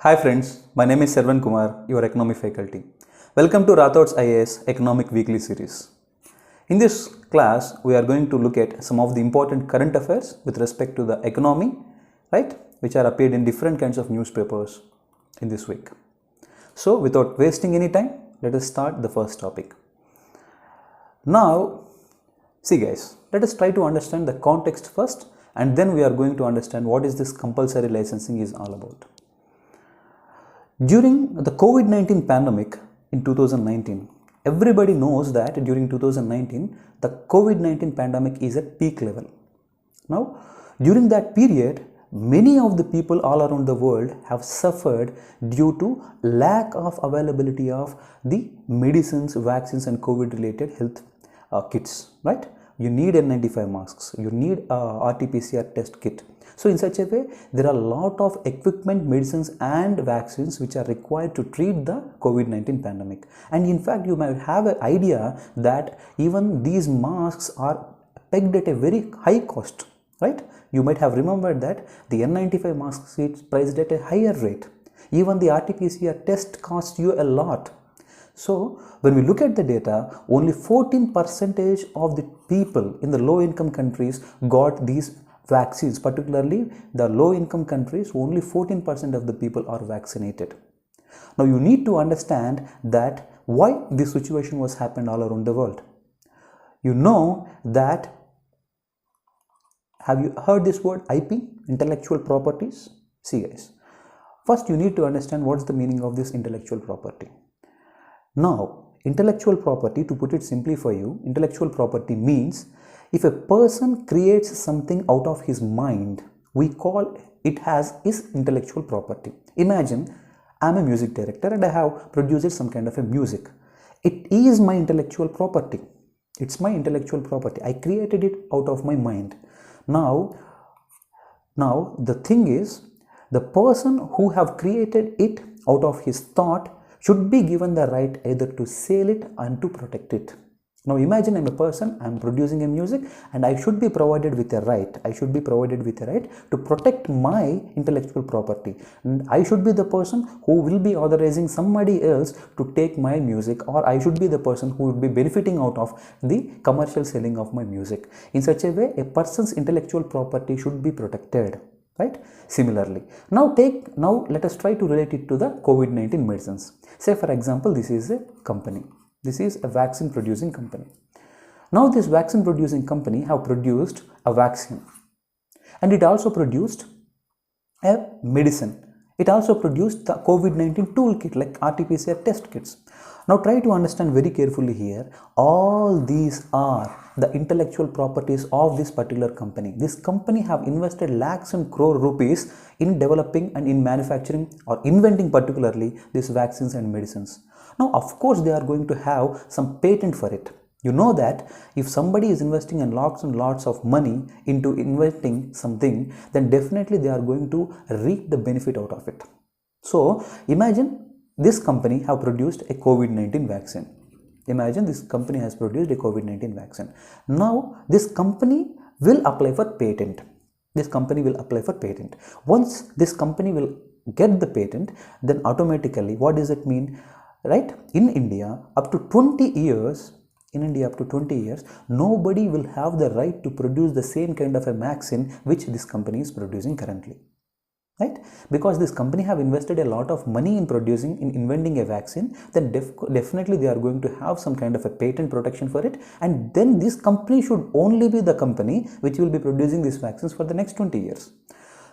Hi friends, my name is Servan Kumar, your economy faculty. Welcome to Rathod's IAS Economic Weekly Series. In this class, we are going to look at some of the important current affairs with respect to the economy, right, which are appeared in different kinds of newspapers in this week. So, without wasting any time, let us start the first topic. Now, see guys, let us try to understand the context first, and then we are going to understand what is this compulsory licensing is all about. During the COVID-19 pandemic in 2019, everybody knows that during 2019, the COVID-19 pandemic is at peak level. Now, during that period, many of the people all around the world have suffered due to lack of availability of the medicines, vaccines and COVID-related health kits, right? You need N95 masks, you need RT-PCR test kit. So in such a way, there are a lot of equipment, medicines and vaccines which are required to treat the COVID-19 pandemic. And in fact, you might have an idea that even these masks are pegged at a very high cost, right? You might have remembered that the N95 masks is priced at a higher rate. Even the RT-PCR test costs you a lot. So when we look at the data, only 14% of the people in the low income countries got these vaccines, particularly the low income countries, only 14% of the people are vaccinated. Now you need to understand that why this situation was happened all around the world. You know that, have you heard this word IP, intellectual properties? See guys, first you need to understand what's the meaning of this intellectual property. Now, intellectual property, to put it simply for you, intellectual property means if a person creates something out of his mind, we call it as his intellectual property. Imagine I'm a music director and I have produced some kind of a music. It is my intellectual property. It's my intellectual property. I created it out of my mind. Now the thing is, the person who have created it out of his thought should be given the right either to sell it and to protect it. Now imagine I'm a person, I'm producing a music and I should be provided with a right. I should be provided with a right to protect my intellectual property. And I should be the person who will be authorizing somebody else to take my music, or I should be the person who would be benefiting out of the commercial selling of my music. In such a way, a person's intellectual property should be protected. Right? Similarly, now let us try to relate it to the COVID-19 medicines. Say for example, this is a company. This is a vaccine producing company. Now this vaccine producing company have produced a vaccine, and it also produced a medicine. It also produced the COVID-19 toolkit like RT-PCR test kits. Now try to understand very carefully here. All these are the intellectual properties of this particular company. This company have invested lakhs and crore rupees in developing and in manufacturing or inventing particularly these vaccines and medicines. Now of course they are going to have some patent for it. You know that if somebody is investing in lots and lots of money into inventing something, then definitely they are going to reap the benefit out of it. So imagine this company have produced a COVID-19 vaccine. Imagine this company has produced a COVID-19 vaccine. Now this company will apply for patent. This company will apply for patent. Once this company will get the patent, then automatically what does it mean? Right? In India, up to 20 years, nobody will have the right to produce the same kind of a vaccine which this company is producing currently. Right? Because this company have invested a lot of money in inventing a vaccine, then definitely they are going to have some kind of a patent protection for it, and then this company should only be the company which will be producing these vaccines for the next 20 years.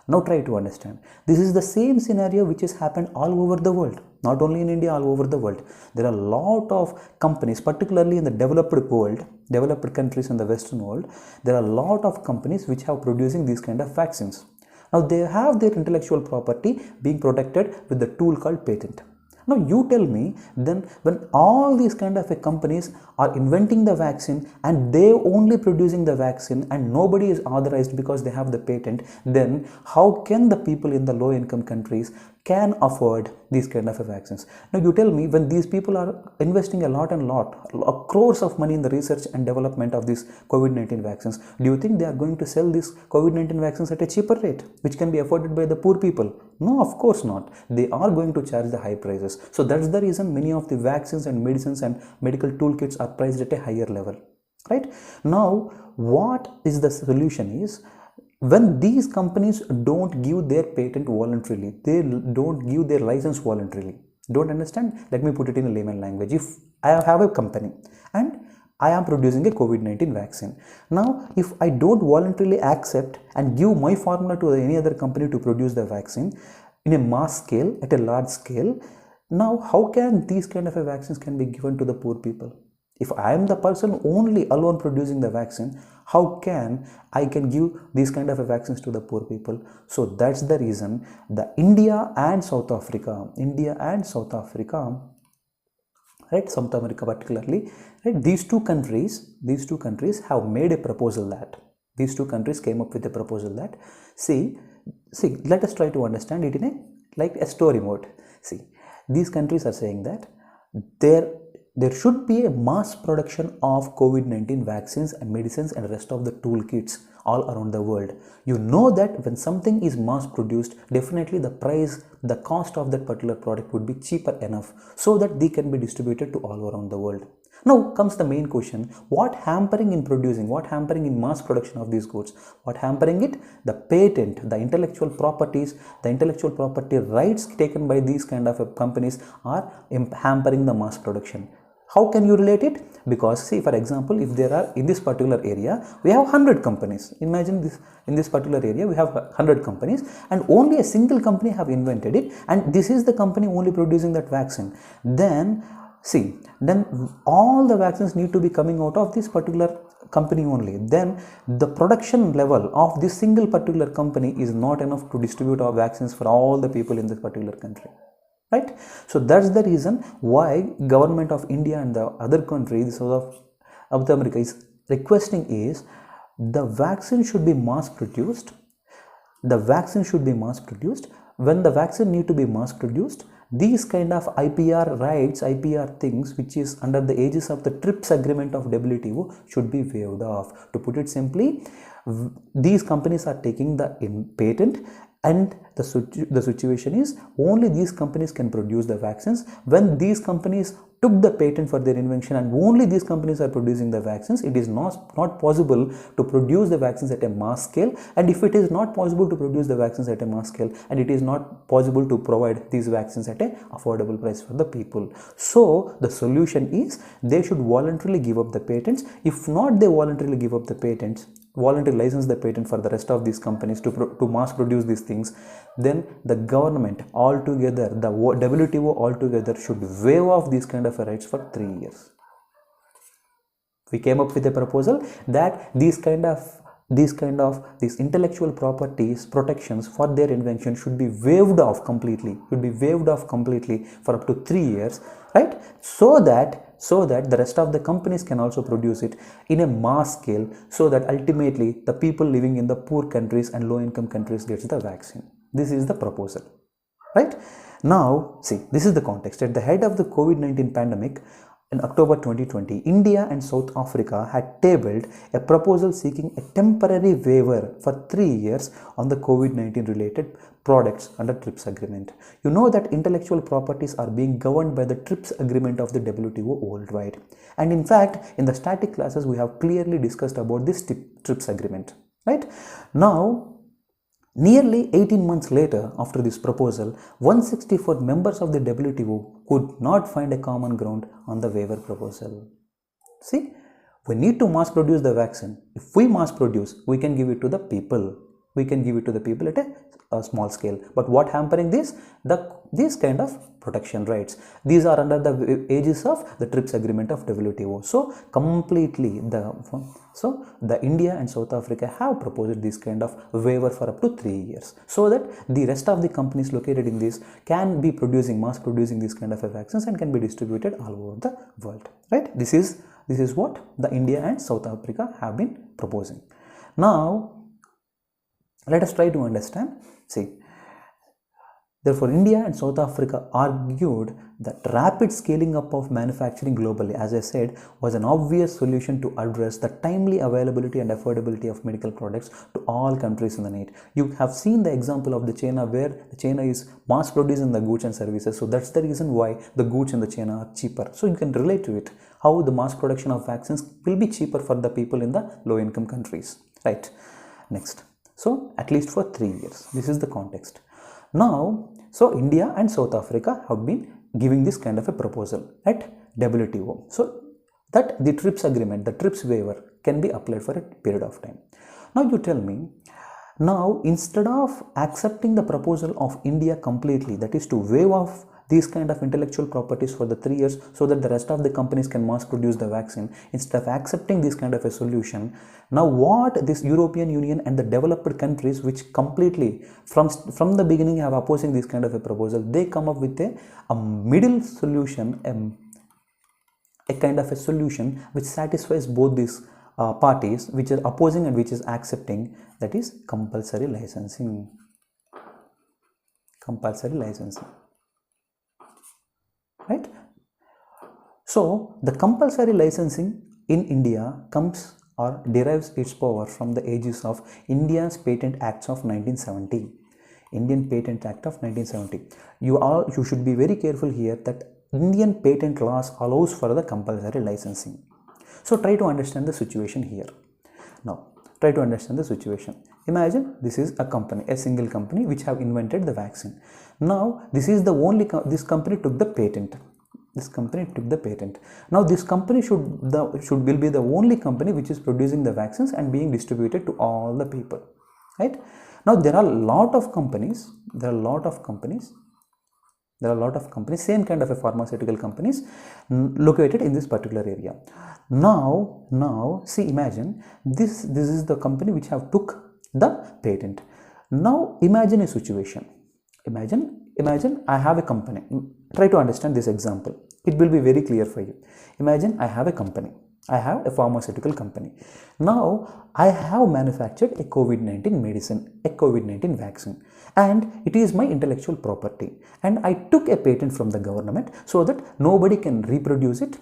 Now try to understand. This is the same scenario which has happened all over the world. Not only in India, all over the world. There are a lot of companies, particularly in the developed world, developed countries in the Western world, there are a lot of companies which have producing these kind of vaccines. Now they have their intellectual property being protected with the tool called patent. Now you tell me, then when all these kind of companies are inventing the vaccine and they only producing the vaccine and nobody is authorized because they have the patent, then how can the people in the low income countries can afford these kind of vaccines. Now you tell me, when these people are investing a lot and lot, crores of money in the research and development of these COVID-19 vaccines, do you think they are going to sell these COVID-19 vaccines at a cheaper rate, which can be afforded by the poor people? No, of course not. They are going to charge the high prices. So that's the reason many of the vaccines and medicines and medical toolkits are priced at a higher level, right? Now, what is the solution is, when these companies don't give their patent voluntarily, they don't give their license voluntarily. Don't understand? Let me put it in a layman language. If I have a company and I am producing a COVID-19 vaccine. Now, if I don't voluntarily accept and give my formula to any other company to produce the vaccine in a mass scale, at a large scale, now how can these kind of vaccines can be given to the poor people? If I am the person only alone producing the vaccine, how can I give these kind of vaccines to the poor people? So that's the reason the India and South Africa, right, South America particularly, right, these two countries have made a proposal that, these two countries came up with a proposal that, see, let us try to understand it in a story mode. See, these countries are saying that there should be a mass production of COVID-19 vaccines and medicines and rest of the toolkits all around the world. You know that when something is mass produced, definitely the cost of that particular product would be cheaper enough so that they can be distributed to all around the world. Now comes the main question, what hampering in mass production of these goods? What hampering it? The patent, the intellectual properties, the intellectual property rights taken by these kind of companies are hampering the mass production. How can you relate it? Because see, for example, if there are in this particular area, we have 100 companies. Imagine this, in this particular area, we have 100 companies and only a single company have invented it, and this is the company only producing that vaccine. Then all the vaccines need to be coming out of this particular company only. Then the production level of this single particular company is not enough to distribute our vaccines for all the people in this particular country. Right? So that's the reason why government of India and the other countries of America is requesting is the vaccine should be mass produced. The vaccine should be mass produced. When the vaccine need to be mass produced, these kind of IPR rights, IPR things which is under the aegis of the TRIPS agreement of WTO should be waived off. To put it simply, these companies are taking the patent, and the situation is only these companies can produce the vaccines. When these companies took the patent for their invention and only these companies are producing the vaccines, it is not possible to produce the vaccines at a mass scale. And if it is not possible to produce the vaccines at a mass scale, and it is not possible to provide these vaccines at an affordable price for the people, so the solution is they should voluntarily give up the patents. If not, they voluntarily give up the patents, voluntarily license the patent for the rest of these companies to mass produce these things, then the government altogether, the WTO altogether should waive off these kind of rights for 3 years. We came up with a proposal that these intellectual properties protections for their invention should be waived off completely, for up to 3 years, right? So that the rest of the companies can also produce it in a mass scale, so that ultimately the people living in the poor countries and low income countries gets the vaccine. This is the proposal, right? Now see, this is the context. At the head of the COVID-19 pandemic in October 2020, India and South Africa had tabled a proposal seeking a temporary waiver for 3 years on the COVID-19 related products under TRIPS agreement. You know that intellectual properties are being governed by the TRIPS agreement of the WTO worldwide. And in fact, in the static classes, we have clearly discussed about this TRIPS agreement, right? Now, nearly 18 months later, after this proposal, 164 members of the WTO could not find a common ground on the waiver proposal. See, we need to mass produce the vaccine. If we mass produce, we can give it to the people. At a small scale. But what hampering this? These kind of protection rights. These are under the aegis of the TRIPS agreement of WTO. So completely the India and South Africa have proposed this kind of waiver for up to 3 years, so that the rest of the companies located in this can be mass producing these kind of vaccines and can be distributed all over the world, right? This is what the India and South Africa have been proposing. Now let us try to understand. See, Therefore, India and South Africa argued that rapid scaling up of manufacturing globally, as I said, was an obvious solution to address the timely availability and affordability of medical products to all countries in the need. You have seen the example of the China, where China is mass producing the goods and services. So that's the reason why the goods in the China are cheaper. So you can relate to it, how the mass production of vaccines will be cheaper for the people in the low income countries, right? Next. So at least for 3 years, this is the context. Now, so India and South Africa have been giving this kind of a proposal at WTO. So that the TRIPS agreement, the TRIPS waiver can be applied for a period of time. Now you tell me, now instead of accepting the proposal of India completely, that is to waive off these kind of intellectual properties for the 3 years so that the rest of the companies can mass produce the vaccine, instead of accepting this kind of a solution, now what this European Union and the developed countries, which completely from the beginning have opposing this kind of a proposal, they come up with a middle solution, a kind of a solution which satisfies both these parties, which are opposing and which is accepting, that is compulsory licensing. Compulsory licensing. Right? So the compulsory licensing in India comes or derives its power from the aegis of India's Patent Acts of 1970. Indian Patent Act of 1970. You should be very careful here that Indian patent laws allows for the compulsory licensing. So try to understand the situation here. Now try to understand the situation. Imagine this is a company, a single company which have invented the vaccine. Now this is the only this company took the patent. This company took the patent. Now this company will be the only company which is producing the vaccines and being distributed to all the people, right? Now there are a lot of companies, same kind of a pharmaceutical companies located in this particular area. Now see, imagine this is the company which have took the patent. Now imagine a situation. Imagine I have a company. Try to understand this example. It will be very clear for you. Imagine I have a company. I have a pharmaceutical company. Now I have manufactured a COVID-19 medicine, a COVID-19 vaccine, and it is my intellectual property. And I took a patent from the government so that nobody can reproduce it,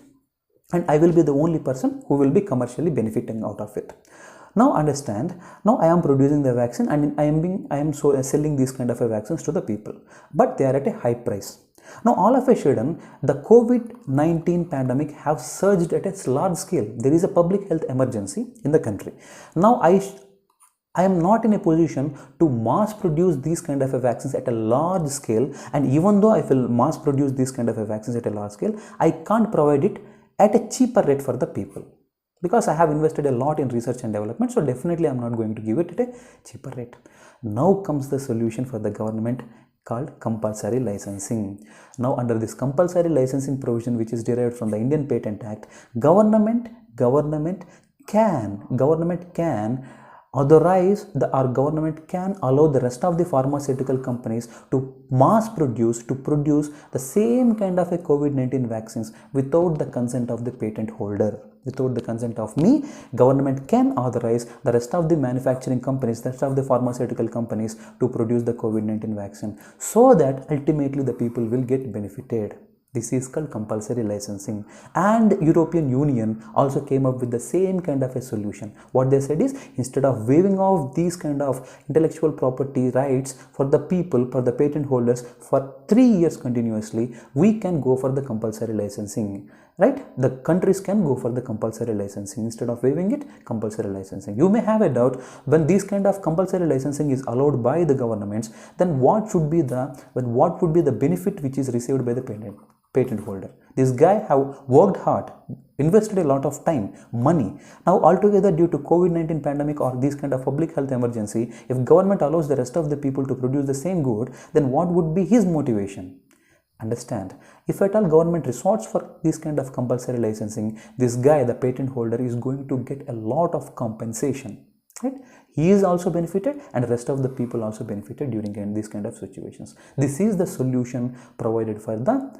and I will be the only person who will be commercially benefiting out of it. Now understand, now I am producing the vaccine and I am selling these kind of vaccines to the people, but they are at a high price. Now all of a sudden the COVID-19 pandemic have surged at a large scale. There is a public health emergency in the country. Now I am not in a position to mass produce these kind of vaccines at a large scale, and even though I will mass produce these kind of vaccines at a large scale, I can't provide it at a cheaper rate for the people, because I have invested a lot in research and development, so definitely I am not going to give it at a cheaper rate. Now comes the solution for the government called compulsory licensing. Now under this compulsory licensing provision, which is derived from the Indian Patent Act, government can authorize government can allow the rest of the pharmaceutical companies to mass produce, the same kind of a COVID-19 vaccines without the consent of the patent holder. Without the consent of me, government can authorize the rest of the manufacturing companies, the rest of the pharmaceutical companies to produce the COVID-19 vaccine, so that ultimately the people will get benefited. This is called compulsory licensing, and European Union also came up with the same kind of a solution. What they said is, instead of waiving off these kind of intellectual property rights for the people, for the patent holders for 3 years continuously, we can go for the compulsory licensing. Right? The countries can go for the compulsory licensing instead of waiving it, compulsory licensing. You may have a doubt, when this kind of compulsory licensing is allowed by the governments, then what would be the benefit which is received by the patent holder? This guy have worked hard, invested a lot of time, money. Now altogether, due to COVID-19 pandemic or this kind of public health emergency, if government allows the rest of the people to produce the same good, then what would be his motivation? Understand, if at all government resorts for this kind of compulsory licensing, this guy, the patent holder, is going to get a lot of compensation, right? He is also benefited and the rest of the people also benefited during these kind of situations. This is the solution provided for the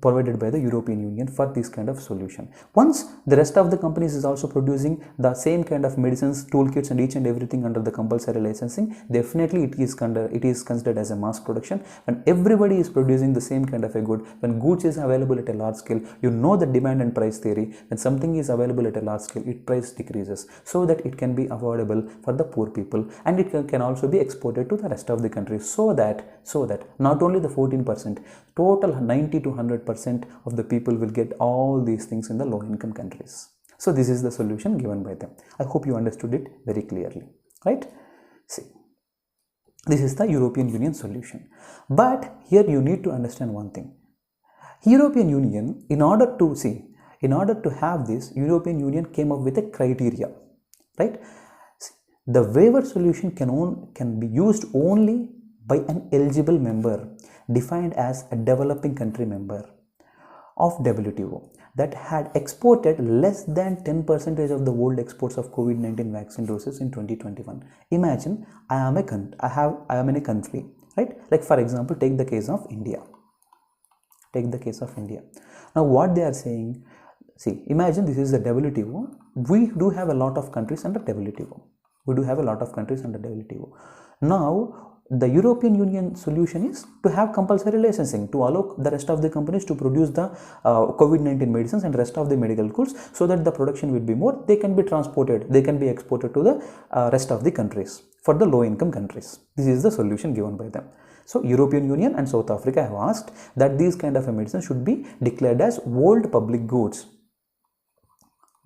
provided by the European Union for this kind of solution. Once the rest of the companies is also producing the same kind of medicines, toolkits and each and everything under the compulsory licensing, definitely it is considered as a mass production. When everybody is producing the same kind of a good, when goods is available at a large scale, you know the demand and price theory, when something is available at a large scale, its price decreases so that it can be affordable for the poor people, and it can also be exported to the rest of the country, so that not only the 14%, total 90 to 100% of the people will get all these things in the low income countries. So this is the solution given by them. I hope you understood it very clearly, right? See, this is the European Union solution. But here you need to understand one thing. European Union, in order to have this, European Union came up with a criteria, right? The waiver solution can be used only by an eligible member defined as a developing country member of WTO that had exported less than 10% of the world exports of COVID-19 vaccine doses in 2021. Imagine I am in a country, right? Like for example, take the case of India. Now what they are saying, see, imagine this is the WTO. We do have a lot of countries under WTO. Now the European Union solution is to have compulsory licensing to allow the rest of the companies to produce the COVID-19 medicines and rest of the medical goods, so that the production will be more, they can be transported, they can be exported to the rest of the countries for the low income countries. This is the solution given by them. So European Union and South Africa have asked that these kind of medicine should be declared as world public goods.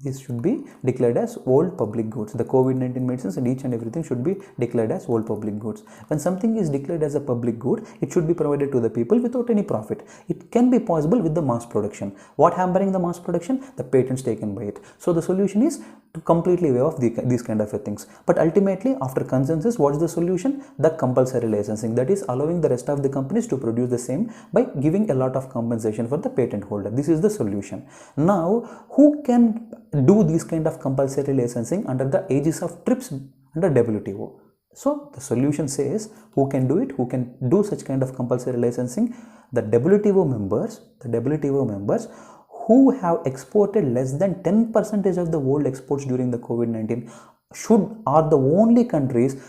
This should be declared as world public goods. The COVID-19 medicines and each and everything should be declared as world public goods. When something is declared as a public good, it should be provided to the people without any profit. It can be possible with the mass production. What hampering the mass production? The patents taken by it. So the solution is to completely waive off these kind of things. But ultimately, after consensus, what is the solution? The compulsory licensing, that is allowing the rest of the companies to produce the same by giving a lot of compensation for the patent holder. This is the solution. Now, who can do this kind of compulsory licensing under the aegis of TRIPS under WTO? So the solution says who can do it, who can do such kind of compulsory licensing? The WTO members who have exported less than 10% of the world exports during the COVID-19 are the only countries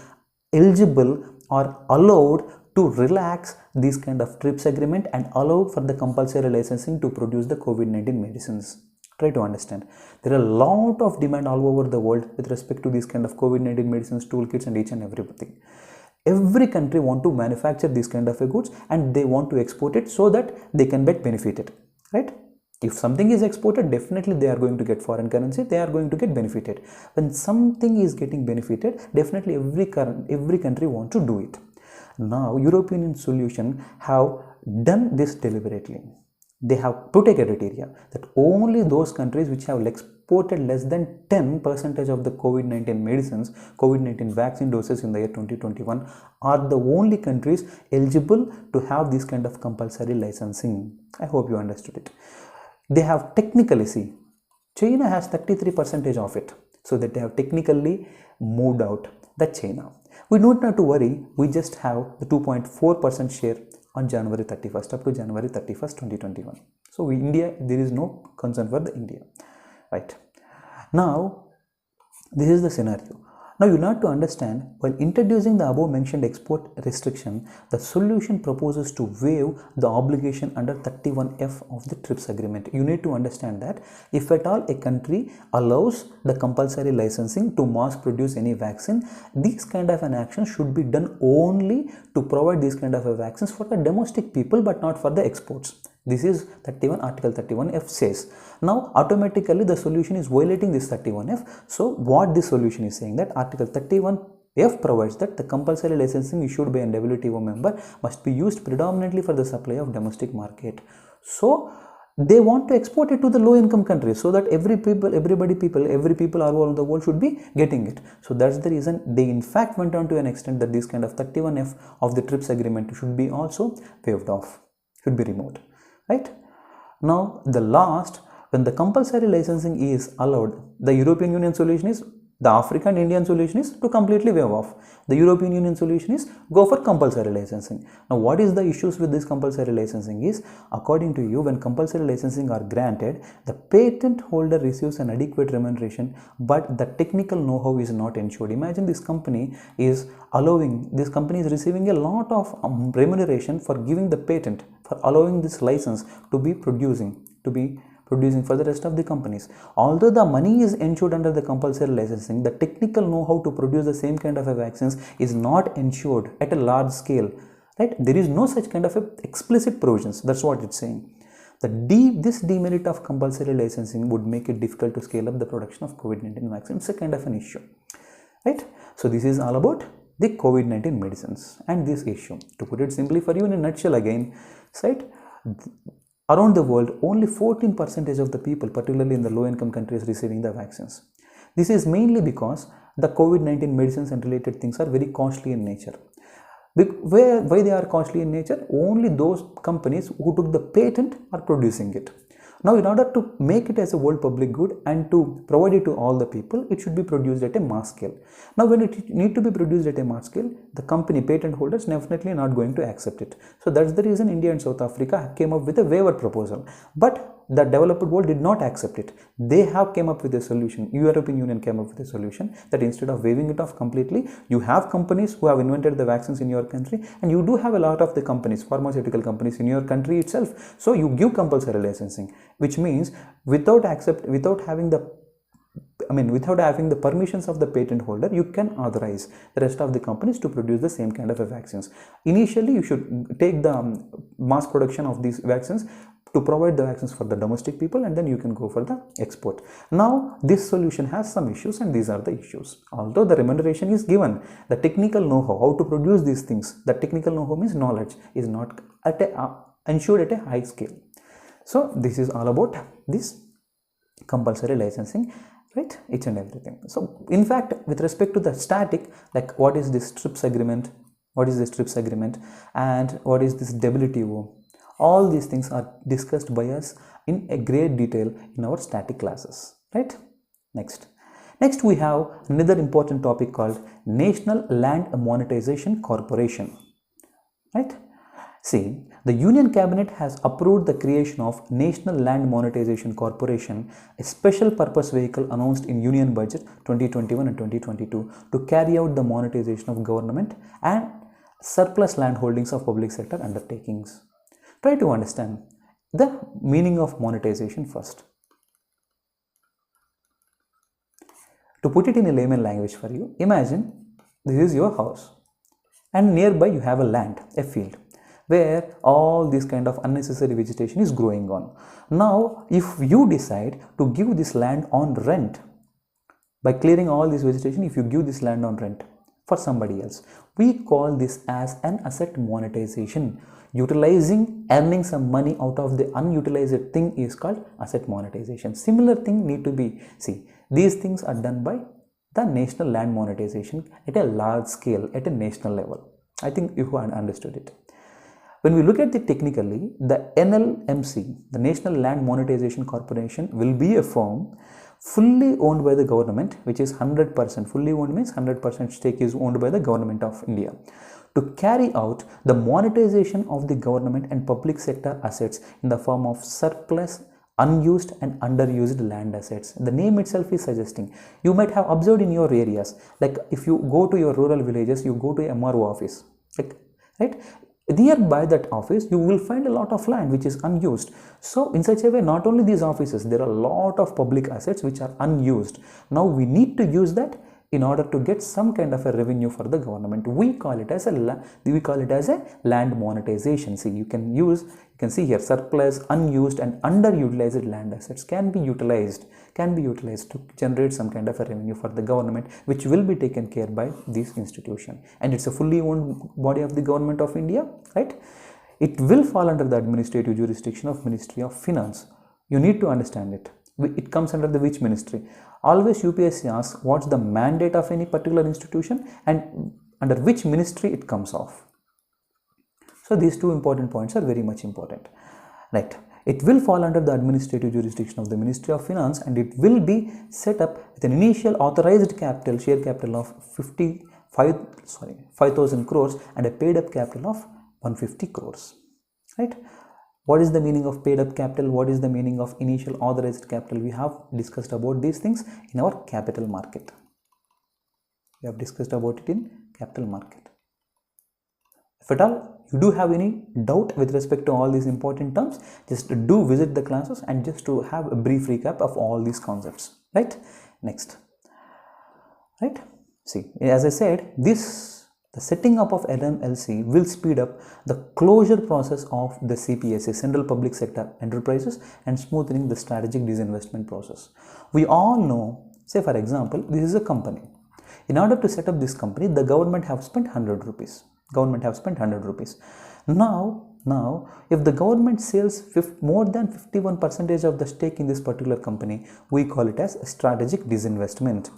eligible or allowed to relax this kind of TRIPS agreement and allow for the compulsory licensing to produce the COVID-19 medicines. Try to understand. There are a lot of demand all over the world with respect to these kind of COVID-19 medicines, toolkits and each and everything. Every country want to manufacture these kind of goods and they want to export it so that they can get benefited, right? If something is exported, definitely they are going to get foreign currency, they are going to get benefited. When something is getting benefited, definitely every country want to do it. Now, European solution have done this deliberately. They have put a criteria that only those countries which have exported less than 10% of the COVID-19 medicines, COVID-19 vaccine doses in the year 2021 are the only countries eligible to have this kind of compulsory licensing. I hope you understood it. They have technically, see, China has 33% of it. So that they have technically moved out the China. We don't have to worry. We just have the 2.4% share on January 31st, up to January 31st, 2021. So India, there is no concern for the India, right? Now, this is the scenario. Now you have to understand, while introducing the above mentioned export restriction, the solution proposes to waive the obligation under 31F of the TRIPS agreement. You need to understand that if at all a country allows the compulsory licensing to mass produce any vaccine, this kind of an action should be done only to provide these kind of vaccines for the domestic people but not for the exports. This is Article 31F says. Now automatically the solution is violating this 31F. So what this solution is saying, that Article 31F provides that the compulsory licensing issued by a WTO member must be used predominantly for the supply of domestic market. So they want to export it to the low income countries so that every people all over the world should be getting it. So that's the reason they in fact went on to an extent that this kind of 31F of the TRIPS agreement should be also waived off, should be removed. Right? Now, the last, when the compulsory licensing is allowed, the European Union solution is The African Indian solution is to completely waive off. The European Union solution is go for compulsory licensing. Now, what is the issues with this compulsory licensing is, according to you, when compulsory licensing are granted, the patent holder receives an adequate remuneration, but the technical know-how is not ensured. Imagine this company is receiving a lot of remuneration for giving the patent, for allowing this license to be producing for the rest of the companies. Although the money is ensured under the compulsory licensing, the technical know-how to produce the same kind of a vaccines is not ensured at a large scale, right? There is no such kind of a explicit provisions. That's what it's saying. This demerit of compulsory licensing would make it difficult to scale up the production of COVID-19 vaccine. It's a kind of an issue, right? So this is all about the COVID-19 medicines and this issue. To put it simply for you in a nutshell again, right? Around the world, only 14% of the people, particularly in the low-income countries, receiving the vaccines. This is mainly because the COVID-19 medicines and related things are very costly in nature. Why they are costly in nature? Only those companies who took the patent are producing it. Now, in order to make it as a world public good and to provide it to all the people, it should be produced at a mass scale. Now, when it need to be produced at a mass scale, the company patent holders definitely not going to accept it. So that's the reason India and South Africa came up with a waiver proposal. But the developed world did not accept it. They have came up with a solution. European Union came up with a solution that instead of waiving it off completely, you have companies who have invented the vaccines in your country, and you do have a lot of the companies, pharmaceutical companies in your country itself. So you give compulsory licensing, which means without having the permissions of the patent holder, you can authorize the rest of the companies to produce the same kind of vaccines. Initially, you should take the mass production of these vaccines to provide the vaccines for the domestic people, and then you can go for the export. Now, this solution has some issues, and these are the issues. Although the remuneration is given, the technical know-how, how to produce these things, the technical know-how means knowledge, is not ensured at a high scale. So, this is all about this compulsory licensing, right? Each and everything. So, in fact, with respect to the static, like what is this TRIPS agreement, and what is this WTO, all these things are discussed by us in a great detail in our static classes, right? Next we have another important topic called National Land Monetization Corporation, right? See, the Union Cabinet has approved the creation of National Land Monetization Corporation, a special purpose vehicle announced in Union Budget 2021 and 2022 to carry out the monetization of government and surplus land holdings of public sector undertakings. Try to understand the meaning of monetization first. To put it in a layman language for you, imagine this is your house and nearby you have a land, a field, where all this kind of unnecessary vegetation is growing on. Now, if you decide to give this land on rent, by clearing all this vegetation, if you give this land on rent for somebody else, we call this as an asset monetization. Earning some money out of the unutilized thing is called asset monetization. Similar thing need to be, these things are done by the national land monetization at a large scale, at a national level. I think you have understood it. When we look at it technically, the NLMC, the National Land Monetization Corporation, will be a firm fully owned by the government, which is 100%. Fully owned means 100% stake is owned by the government of India, to carry out the monetization of the government and public sector assets in the form of surplus, unused and underused land assets. The name itself is suggesting. You might have observed in your areas, like if you go to your rural villages, you go to MRO office, right? Nearby that office, you will find a lot of land which is unused. So in such a way, not only these offices, there are a lot of public assets which are unused. Now we need to use that in order to get some kind of a revenue for the government. We call it as a land monetization. See, you can see here surplus, unused and underutilized land assets can be utilized to generate some kind of a revenue for the government, which will be taken care by this institution, and it's a fully owned body of the government of India, right? It will fall under the administrative jurisdiction of Ministry of Finance. You need to understand it. It comes under the which ministry? Always UPSC asks what's the mandate of any particular institution and under which ministry it comes off. So these two important points are very much important, right? It will fall under the administrative jurisdiction of the Ministry of Finance, and it will be set up with an initial authorized capital, share capital of 5,000 crores and a paid up capital of 150 crores. Right? What is the meaning of paid up capital? What is the meaning of initial authorized capital? We have discussed about these things in our capital market. We have discussed about it in capital market. If at all you do have any doubt with respect to all these important terms, just do visit the classes and just to have a brief recap of all these concepts. Right? Next. Right? See, as I said, the setting up of NLC will speed up the closure process of the CPSE, Central Public Sector Enterprises, and smoothing the strategic disinvestment process. We all know, say for example, this is a company. In order to set up this company, the government have spent 100 rupees. Now, if the government sells more than 51% of the stake in this particular company, we call it as strategic disinvestment.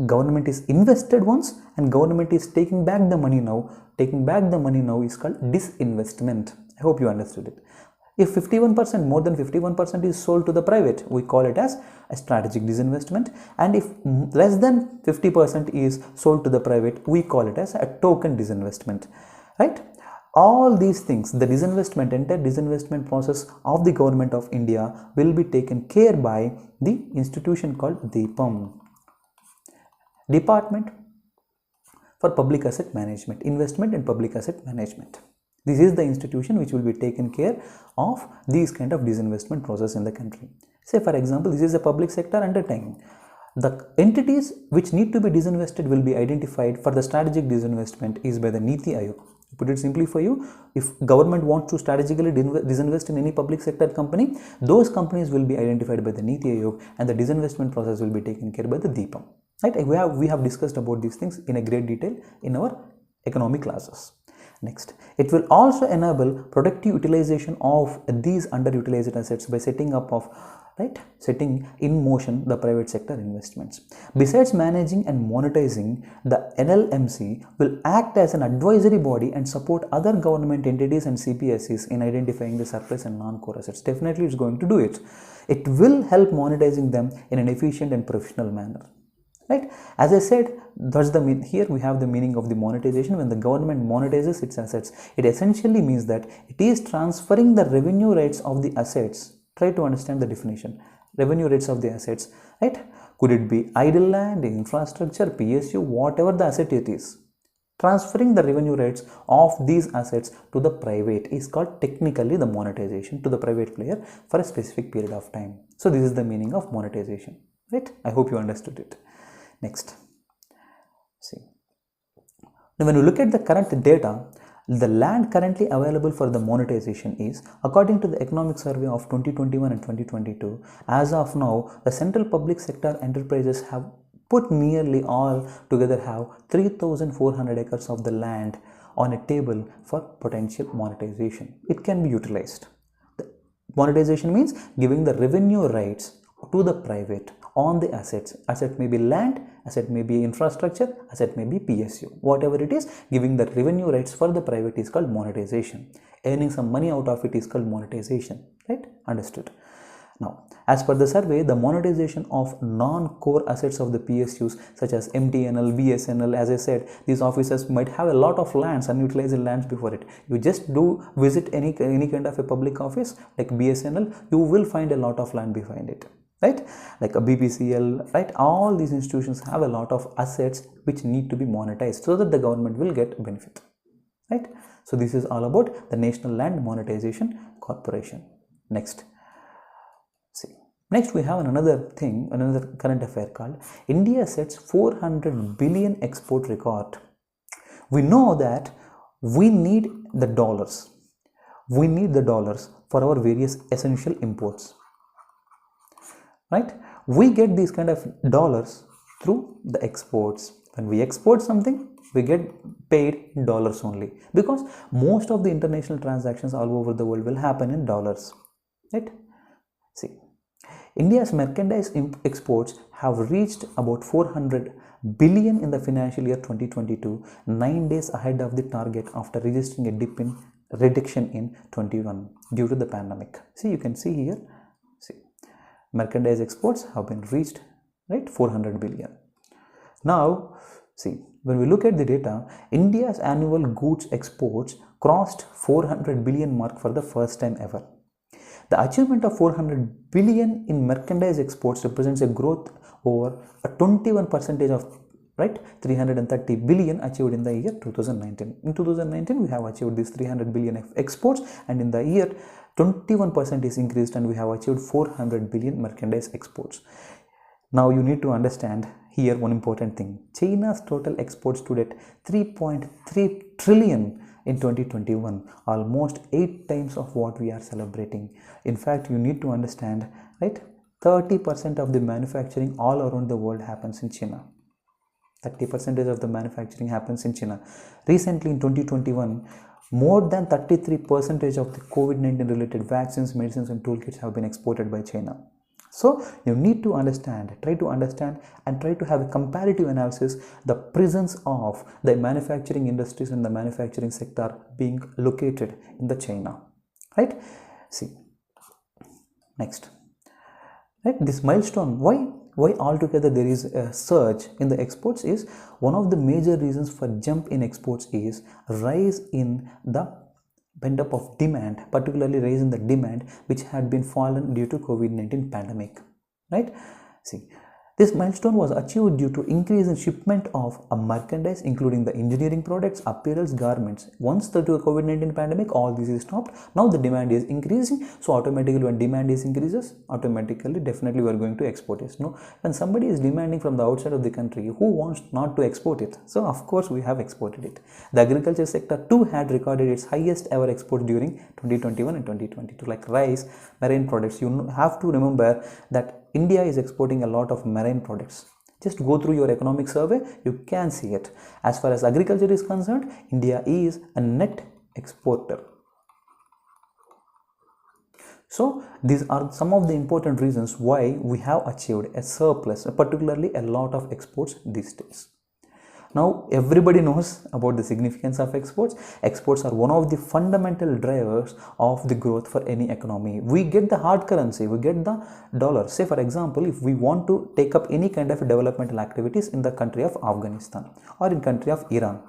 Government is invested once and government is taking back the money now. Taking back the money now is called disinvestment. I hope you understood it. If 51%, more than 51% is sold to the private, we call it as a strategic disinvestment. And if less than 50% is sold to the private, we call it as a token disinvestment. Right? All these things, the disinvestment, entire disinvestment process of the government of India will be taken care by the institution called DIPAM. Department for Public Asset Management, Investment and Public Asset Management. This is the institution which will be taken care of these kind of disinvestment process in the country. Say for example, this is a public sector undertaking. The entities which need to be disinvested will be identified for the strategic disinvestment is by the Niti Aayog. To put it simply for you, if government wants to strategically disinvest in any public sector company, those companies will be identified by the Niti Aayog and the disinvestment process will be taken care by the DIPAM. Right? We have discussed about these things in a great detail in our economic classes. Next, it will also enable productive utilization of these underutilized assets by setting in motion the private sector investments. Besides managing and monetizing, the NLMC will act as an advisory body and support other government entities and CPSEs in identifying the surplus and non-core assets. Definitely it's going to do it. It will help monetizing them in an efficient and professional manner. Right? As I said, here we have the meaning of the monetization. When the government monetizes its assets, it essentially means that it is transferring the revenue rates of the assets. Try to understand the definition. Revenue rates of the assets, right? Could it be idle land, infrastructure, PSU, whatever the asset it is. Transferring the revenue rates of these assets to the private is called technically the monetization, to the private player for a specific period of time. So this is the meaning of monetization, right? I hope you understood it. Next, see, now when you look at the current data, the land currently available for the monetization is, according to the economic survey of 2021 and 2022, as of now, the central public sector enterprises have put nearly all together have 3,400 acres of the land on a table for potential monetization. It can be utilized. The monetization means giving the revenue rights to the private on the assets. Asset may be land, asset may be infrastructure, asset may be PSU. Whatever it is, giving the revenue rights for the private is called monetization. Earning some money out of it is called monetization. Right? Understood. Now, as per the survey, the monetization of non-core assets of the PSUs such as MTNL, BSNL, as I said, these offices might have a lot of lands, unutilized lands before it. You just do visit any kind of a public office like BSNL, you will find a lot of land behind it. Right? Like a BPCL, right? All these institutions have a lot of assets which need to be monetized so that the government will get benefit. Right? So this is all about the National Land Monetization Corporation. Next. See. Next we have another current affair called India sets 400 billion export record. We know that we need the dollars. We need the dollars for our various essential imports. Right? We get these kind of dollars through the exports. When we export something, we get paid in dollars only, because most of the international transactions all over the world will happen in dollars. Right? See, India's merchandise exports have reached about 400 billion in the financial year 2022, 9 days ahead of the target after registering a dip in reduction in 21 due to the pandemic. See, you can see here, see, merchandise exports have been reached, right, 400 billion. Now, see, when we look at the data, India's annual goods exports crossed 400 billion mark for the first time ever. The achievement of 400 billion in merchandise exports represents a growth over a 21% of, right, 330 billion achieved in the year 2019. In 2019, we have achieved this 300 billion of exports, and in the year 21% is increased and we have achieved 400 billion merchandise exports. Now you need to understand here one important thing. China's total exports stood at 3.3 trillion in 2021, almost 8 times of what we are celebrating. In fact, you need to understand, right, 30% of the manufacturing all around the world happens in China. 30% of the manufacturing happens in China. Recently in 2021, more than 33% of the COVID-19 related vaccines, medicines and toolkits have been exported by China. So you need to understand, try to understand and try to have a comparative analysis, the presence of the manufacturing industries and the manufacturing sector being located in the China, right? See, next, right, this milestone, why altogether there is a surge in the exports is one of the major reasons for jump in exports is rise in the pent-up of demand, particularly rise in the demand which had been fallen due to COVID-19 pandemic, right? See, this milestone was achieved due to increase in shipment of merchandise, including the engineering products, apparels, garments. Once the COVID-19 pandemic, all this is stopped. Now the demand is increasing. So automatically when demand is increases, automatically definitely we are going to export it. No, when somebody is demanding from the outside of the country, who wants not to export it? So of course we have exported it. The agriculture sector too had recorded its highest ever export during 2021 and 2022, like rice, marine products. You have to remember that India is exporting a lot of marine products. Just go through your economic survey, you can see it. As far as agriculture is concerned, India is a net exporter. So these are some of the important reasons why we have achieved a surplus, particularly a lot of exports these days. Now everybody knows about the significance of exports. Exports are one of the fundamental drivers of the growth for any economy. We get the hard currency, we get the dollar. Say for example, if we want to take up any kind of developmental activities in the country of Afghanistan or in country of Iran.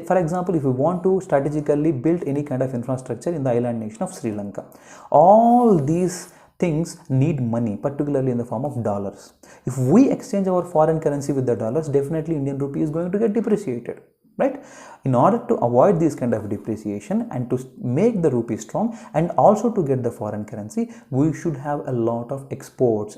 For example, if we want to strategically build any kind of infrastructure in the island nation of Sri Lanka, all these things need money, particularly in the form of dollars. If we exchange our foreign currency with the dollars, definitely Indian rupee is going to get depreciated, right? In order to avoid this kind of depreciation and to make the rupee strong and also to get the foreign currency, we should have a lot of exports.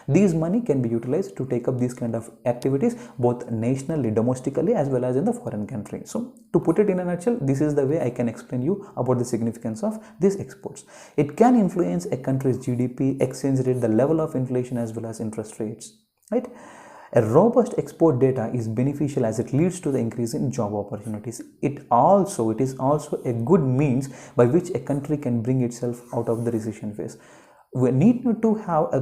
These money can be utilized to take up these kind of activities both nationally, domestically as well as in the foreign country. So to put it in a nutshell, this is the way I can explain you about the significance of these exports. It can influence a country's GDP, exchange rate, the level of inflation as well as interest rates, right? A robust export data is beneficial as it leads to the increase in job opportunities. It is also a good means by which a country can bring itself out of the recession phase. We need to have a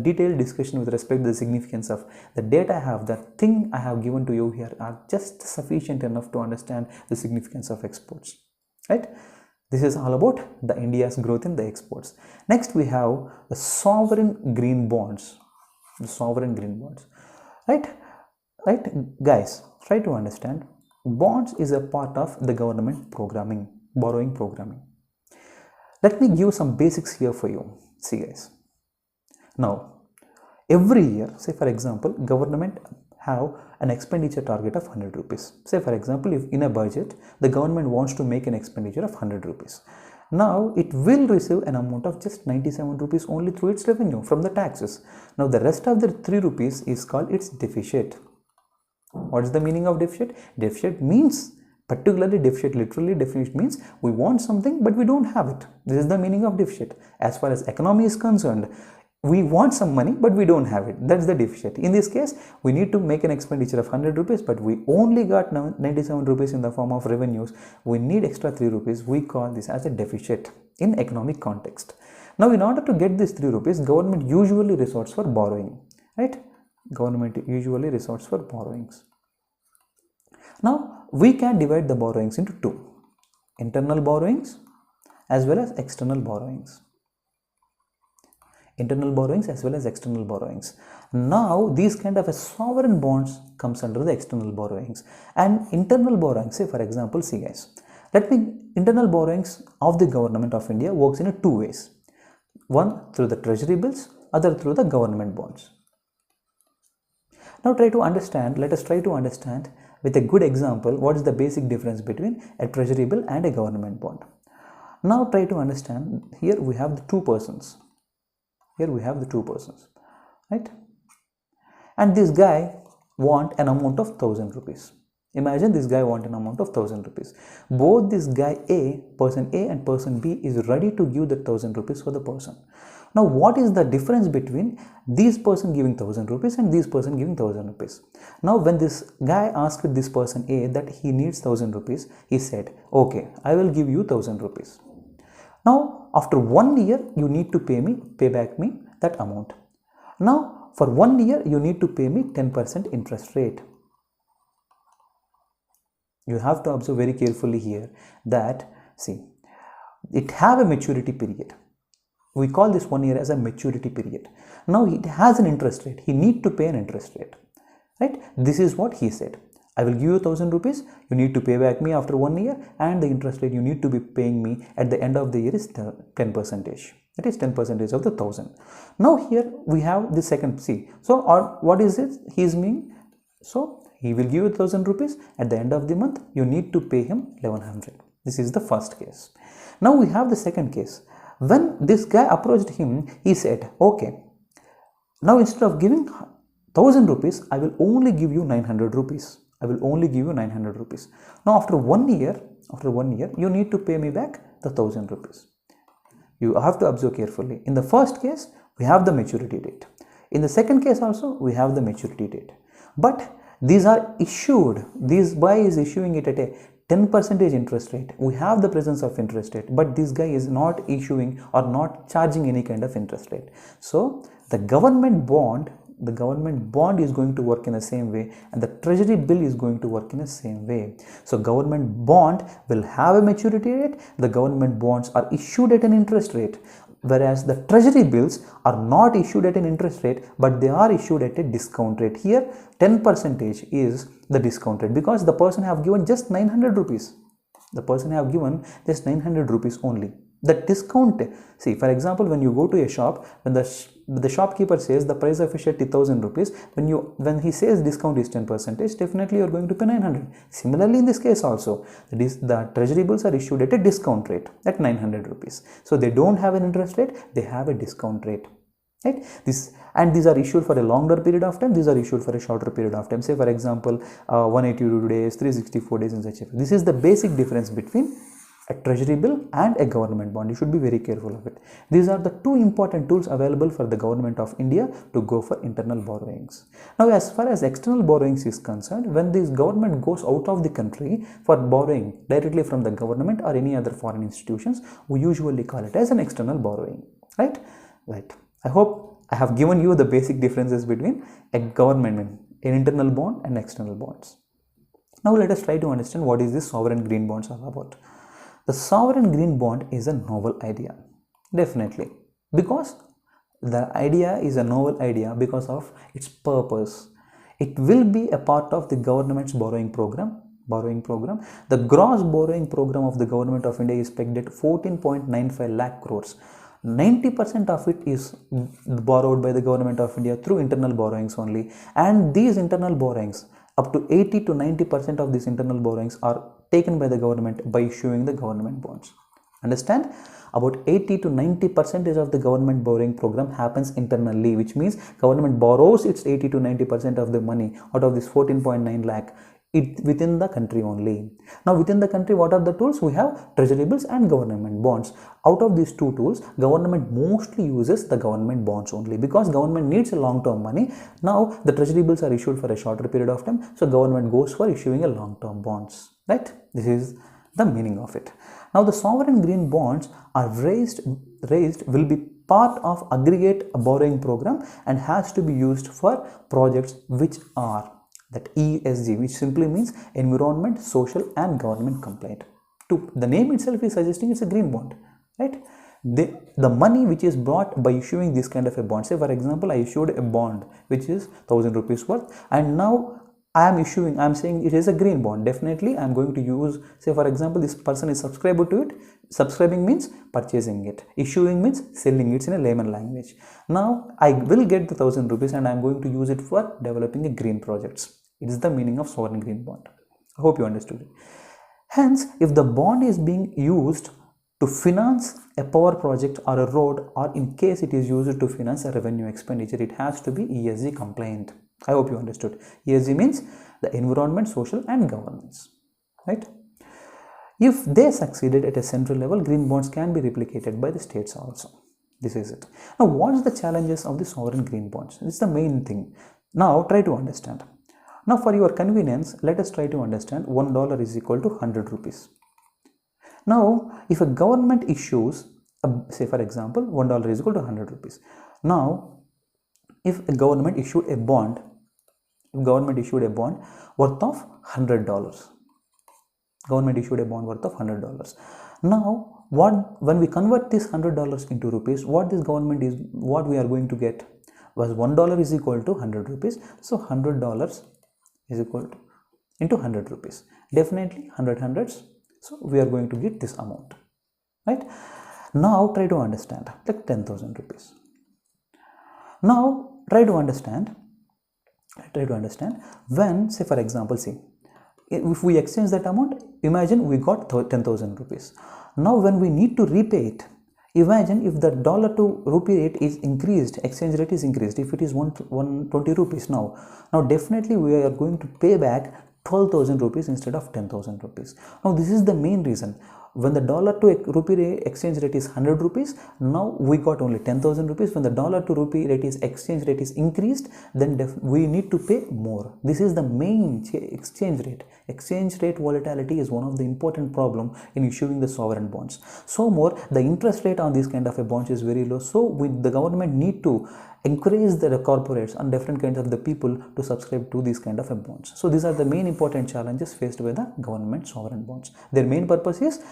detailed discussion with respect to the significance of the data I have. The thing I have given to you here are just sufficient enough to understand the significance of exports, right? This is all about the India's growth in the exports. Next, we have the sovereign green bonds. Right guys, try to understand, bonds is a part of the government borrowing programming. Let me give some basics here for you. See guys, now every year, say for example, government have an expenditure target of 100 rupees. Say for example, if in a budget the government wants to make an expenditure of 100 rupees. Now it will receive an amount of just 97 rupees only through its revenue from the taxes. Now the rest of the 3 rupees is called its deficit. What is the meaning of deficit? Deficit means, particularly deficit, literally deficit means we want something but we don't have it. This is the meaning of deficit. As far as economy is concerned, we want some money but we don't have it. That's the deficit. In this case, we need to make an expenditure of 100 rupees but we only got 97 rupees in the form of revenues. We need extra 3 rupees. We call this as a deficit in economic context. Now in order to get this 3 rupees, government usually resorts for borrowing, right? Government usually resorts for borrowings. Now we can divide the borrowings into two. internal borrowings as well as external borrowings. Internal borrowings as well as external borrowings. Now these kind of a sovereign bonds comes under the external borrowings, and internal borrowings, say for example, see guys, internal borrowings of the government of India works in two ways. One through the treasury bills, other through the government bonds. Now let us try to understand with a good example what is the basic difference between a treasury bill and a government bond. Now try to understand, here we have the two persons. Right? And this guy want an amount of 1000 rupees. Imagine this guy want an amount of 1000 rupees. Both this guy person A and person B is ready to give the 1000 rupees for the person. Now what is the difference between this person giving 1000 rupees and this person giving 1000 rupees? Now when this guy asked this person A that he needs 1000 rupees, he said, okay, I will give you 1000 rupees. Now after 1 year you need to pay back me that amount. Now for 1 year you need to pay me 10% interest rate. You have to observe very carefully here that, see, it have a maturity period. We call this 1 year as a maturity period. Now it has an interest rate. He need to pay an interest rate, right? This is what he said. I will give you 1000 rupees. You need to pay back me after 1 year, and the interest rate you need to be paying me at the end of the year is 10%. That is 10% of the 1000. Now here we have the second. See, so what is it? He is meaning. So he will give you 1000 rupees. At the end of the month, you need to pay him 1100. This is the first case. Now we have the second case. When this guy approached him, he said, okay, now instead of giving 1000 rupees, I will only give you 900 rupees. Now after 1 year, you need to pay me back the 1000 rupees. You have to observe carefully. In the first case, we have the maturity date. In the second case also, we have the maturity date. But these are issued, this guy is issuing it at a 10% interest rate. We have the presence of interest rate, but this guy is not issuing or not charging any kind of interest rate. So the government bond is going to work in the same way, and the treasury bill is going to work in the same way. So government bond will have a maturity rate. The government bonds are issued at an interest rate, whereas the treasury bills are not issued at an interest rate, but they are issued at a discount rate. Here 10% is the discount rate, because the person have given just 900 rupees. The person have given just 900 rupees only. The discount, see, for example, when you go to a shop, when the shopkeeper says the price of a shirt is 1000 rupees, when he says discount is 10%, definitely you are going to pay 900. Similarly, in this case also, the treasury bills are issued at a discount rate at 900 rupees. So they don't have an interest rate, they have a discount rate. Right? These are issued for a longer period of time, these are issued for a shorter period of time. Say for example, 182 days, 364 days, and such. This is the basic difference between a treasury bill and a government bond. You should be very careful of it. These are the two important tools available for the government of India to go for internal borrowings. Now, as far as external borrowings is concerned, when this government goes out of the country for borrowing directly from the government or any other foreign institutions, we usually call it as an external borrowing. Right? I hope I have given you the basic differences between a government, an internal bond, and external bonds. Now let us try to understand what is this sovereign green bonds all about. The sovereign green bond is a novel idea, definitely, because the idea is a novel idea because of its purpose. It will be a part of the government's borrowing program. The gross borrowing program of the government of India is pegged at 14.95 lakh crores. 90% of it is borrowed by the government of India through internal borrowings only, and these internal borrowings, up to 80 to 90% of these internal borrowings are taken by the government by issuing the government bonds. Understand? About 80 to 90% of the government borrowing program happens internally, which means government borrows its 80 to 90% of the money out of this 14.9 lakh within the country only. Now within the country, what are the tools? We have treasury bills and government bonds. Out of these two tools, government mostly uses the government bonds only, because government needs a long-term money. Now the treasury bills are issued for a shorter period of time, so government goes for issuing a long-term bonds. Right? This is the meaning of it. Now the sovereign green bonds are raised will be part of aggregate borrowing program and has to be used for projects which are that ESG, which simply means environment, social and government compliant. The name itself is suggesting it's a green bond, right? The money which is brought by issuing this kind of a bond, say for example, I issued a bond which is 1000 rupees worth, and now I am saying it is a green bond. Definitely I am going to use, say for example, this person is subscribed to it. Subscribing means purchasing it, issuing means selling it in a layman language. Now I will get the 1000 rupees and I am going to use it for developing a green projects. It is the meaning of sovereign green bond. I hope you understood it. Hence, if the bond is being used to finance a power project or a road, or in case it is used to finance a revenue expenditure, it has to be ESG compliant. I hope you understood. ESG means the environment, social and governance, right? If they succeeded at a central level, green bonds can be replicated by the states also. This is it. Now, what is the challenges of the sovereign green bonds? This is the main thing. Now, try to understand. Now, for your convenience, let us try to understand $1 is equal to 100 rupees. Now, if a government issues, say for example, $1 is equal to 100 rupees. Now, if a government issued a bond, worth of $100. Government issued a bond worth of $100. Now, when we convert this $100 into rupees, what we are going to get was $1 is equal to 100 rupees. So, $100 is equal to into 100 rupees. Definitely 100 hundreds. So, we are going to get this amount, right? Now, try to understand like 10,000 rupees. Now, try to understand when, say for example, see, if we exchange that amount, imagine we got 10,000 rupees. Now, when we need to repay it, imagine if the dollar to rupee rate is increased, exchange rate is increased, if it is 120 rupees now definitely we are going to pay back 12,000 rupees instead of 10,000 rupees. Now, this is the main reason. When the dollar to rupee exchange rate is 100 rupees, now we got only 10,000 rupees. When the dollar to rupee rate is exchange rate is increased, then we need to pay more. This is the main exchange rate. Exchange rate volatility is one of the important problem in issuing the sovereign bonds. So more, the interest rate on this kind of a bonds is very low. So the government need to encourage the corporates and different kinds of the people to subscribe to these kind of a bonds. So these are the main important challenges faced by the government sovereign bonds. Their main purpose is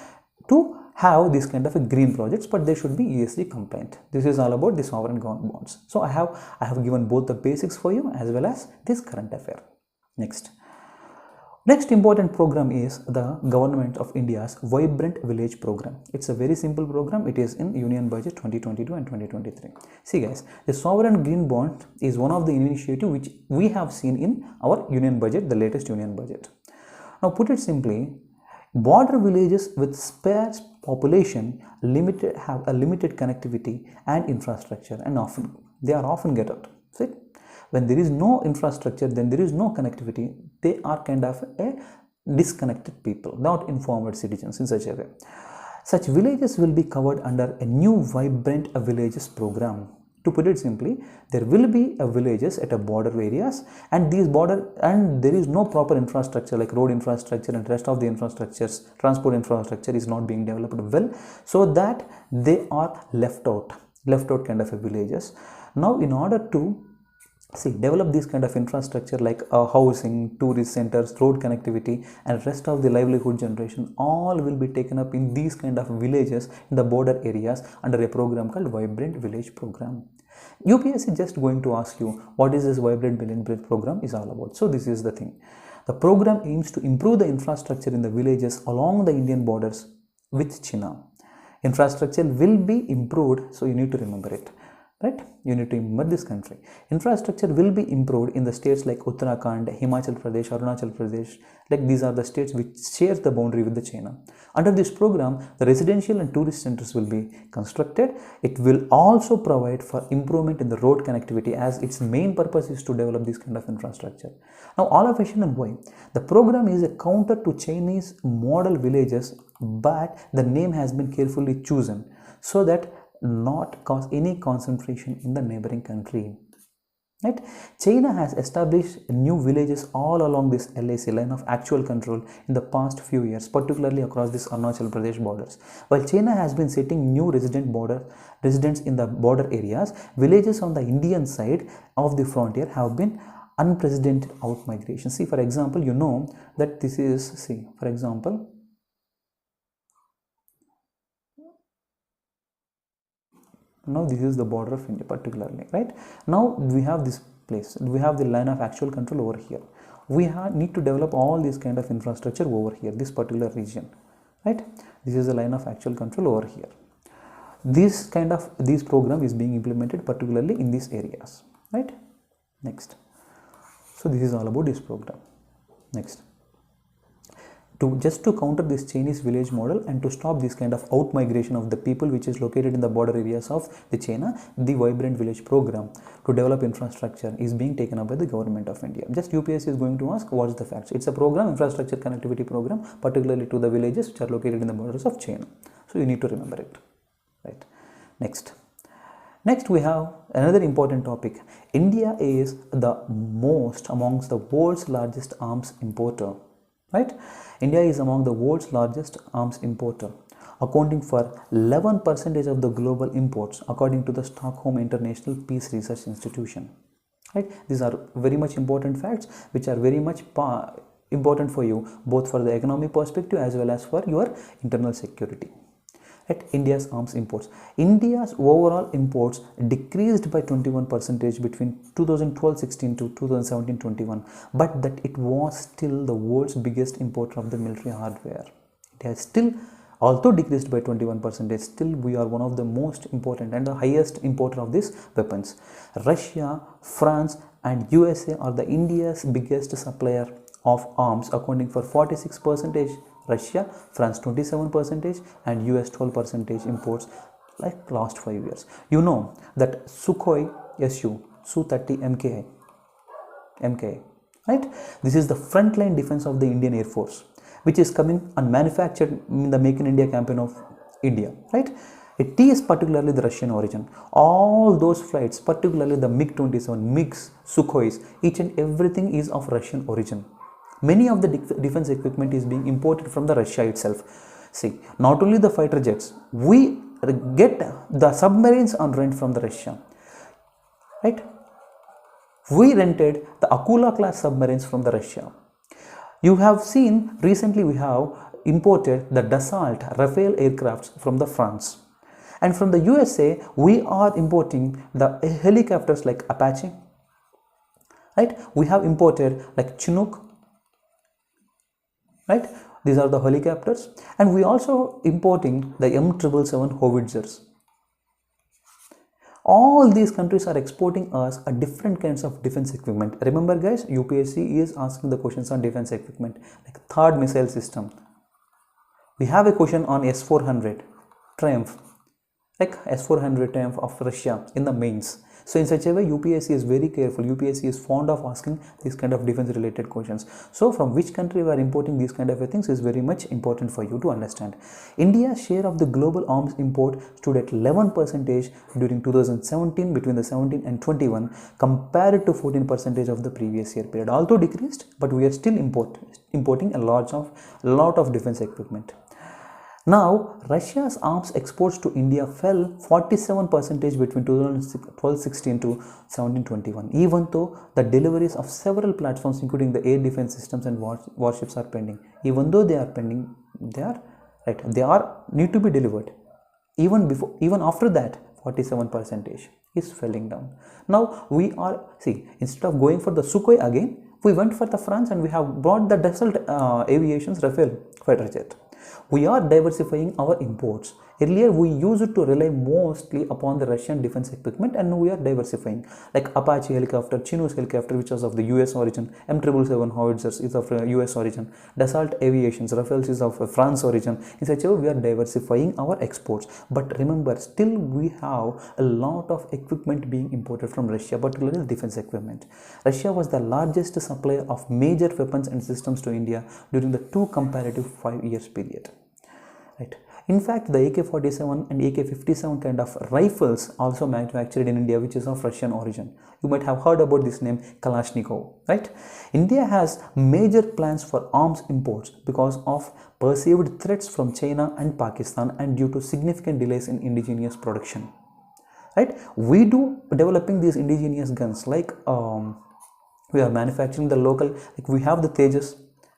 to have this kind of a green projects, but they should be ESG compliant. This is all about the sovereign bonds. So I have given both the basics for you as well as this current affair. Next important program is the Government of India's Vibrant Village program. It's a very simple program. It is in Union Budget 2022 and 2023. See guys, the sovereign green bond is one of the initiative which we have seen in our Union Budget, the latest Union Budget. Now, put it simply, border villages with sparse population have a limited connectivity and infrastructure, and they are often get out. See? When there is no infrastructure, then there is no connectivity. They are kind of a disconnected people, not informed citizens in such a way. Such villages will be covered under a new Vibrant Villages program. To put it simply, there will be villages at a border areas, and there is no proper infrastructure like road infrastructure and rest of the infrastructures, transport infrastructure is not being developed well, so that they are left out kind of a villages. Now, in order to develop this kind of infrastructure like housing, tourist centers, road connectivity and rest of the livelihood generation, all will be taken up in these kind of villages in the border areas under a program called Vibrant Village program. UPSC just going to ask you what is this Vibrant Village program is all about. So this is the thing. The program aims to improve the infrastructure in the villages along the Indian borders with China. Infrastructure will be improved, so you need to remember it. Right? You need to remember this country. Infrastructure will be improved in the states like Uttarakhand, Himachal Pradesh, Arunachal Pradesh. Like these are the states which share the boundary with the China. Under this program, the residential and tourist centers will be constructed. It will also provide for improvement in the road connectivity, as its main purpose is to develop this kind of infrastructure. Now, all of Asian and why? The program is a counter to Chinese model villages, but the name has been carefully chosen so that not cause any concentration in the neighboring country. Right? China has established new villages all along this LAC, line of actual control, in the past few years, particularly across this Arunachal Pradesh borders. While China has been setting new residents in the border areas, villages on the Indian side of the frontier have been unprecedented out migration. See, for example, you know that this is, for example, Now this is the border of India particularly, right? Now we have this place, we have the line of actual control over here. We need to develop all this kind of infrastructure over here, this particular region, right? This is the line of actual control over here. This program is being implemented particularly in these areas, right? Next. So this is all about this program. Next. Just to counter this Chinese village model and to stop this kind of out migration of the people which is located in the border areas of the China, the Vibrant Village program to develop infrastructure is being taken up by the government of India. Just UPSC is going to ask what's the facts. It's a program, infrastructure connectivity program, particularly to the villages which are located in the borders of China. So you need to remember it, right? Next we have another important topic. India is amongst the world's largest arms importer, right? India is among the world's largest arms importer, accounting for 11% of the global imports according to the Stockholm International Peace Research Institution, right? These are very much important facts which are very much important for you, both for the economic perspective as well as for your internal security. At India's arms imports. India's overall imports decreased by 21% between 2012-16 to 2017-21, but that it was still the world's biggest importer of the military hardware. It has still, although decreased by 21%, still we are one of the most important and the highest importer of these weapons. Russia, France and USA are the India's biggest supplier of arms, accounting for 46%. Russia, France 27% and US 12% imports like last 5 years. You know that Sukhoi Su-30 MKI, right? This is the frontline defense of the Indian Air Force, which is coming and manufactured in the Make in India campaign of India, right? It is particularly the Russian origin. All those flights, particularly the MiG-27, MiGs, Sukhois, each and everything is of Russian origin. Many of the defense equipment is being imported from the Russia itself. See, not only the fighter jets, we get the submarines on rent from the Russia, right? We rented the Akula class submarines from the Russia. You have seen recently we have imported the Dassault Rafale aircrafts from the France. And from the USA, we are importing the helicopters like Apache, right? We have imported like Chinook, right? These are the helicopters, and we also importing the M777 howitzers. All these countries are exporting us a different kinds of defense equipment. Remember guys, UPSC is asking the questions on defense equipment like THAAD missile system. We have a question on S-400 Triumph, like S-400 Triumph of Russia in the mains. So in such a way, UPSC is very careful. UPSC is fond of asking these kind of defense related questions. So from which country we are importing these kind of things is very much important for you to understand. India's share of the global arms import stood at 11% during 2017, between the 17 and 21, compared to 14% of the previous year period. Although decreased, but we are still importing a lot of defense equipment. Now, Russia's arms exports to India fell 47% between 2012-16 to 17-21, even though the deliveries of several platforms, including the air defense systems and warships, are pending. Even though they are pending, they need to be delivered. Even after that, 47% is falling down. Now instead of going for the Sukhoi again, we went for the France and we have brought the Dassault Aviation's Rafale fighter jet. We are diversifying our imports. Earlier, we used to rely mostly upon the Russian defense equipment, and now we are diversifying. Like Apache helicopter, Chinook helicopter, which is of the US origin, M777 howitzers is of US origin, Dassault Aviations, Rafales is of France origin. In such a way, we are diversifying our exports. But remember, still we have a lot of equipment being imported from Russia, particularly defense equipment. Russia was the largest supplier of major weapons and systems to India during the two comparative 5 years period. Right. In fact, the AK-47 and AK-57 kind of rifles also manufactured in India, which is of Russian origin. You might have heard about this name, Kalashnikov, right? India has major plans for arms imports because of perceived threats from China and Pakistan and due to significant delays in indigenous production, right? We do developing these indigenous guns, like we are manufacturing the local, like we have the Tejas,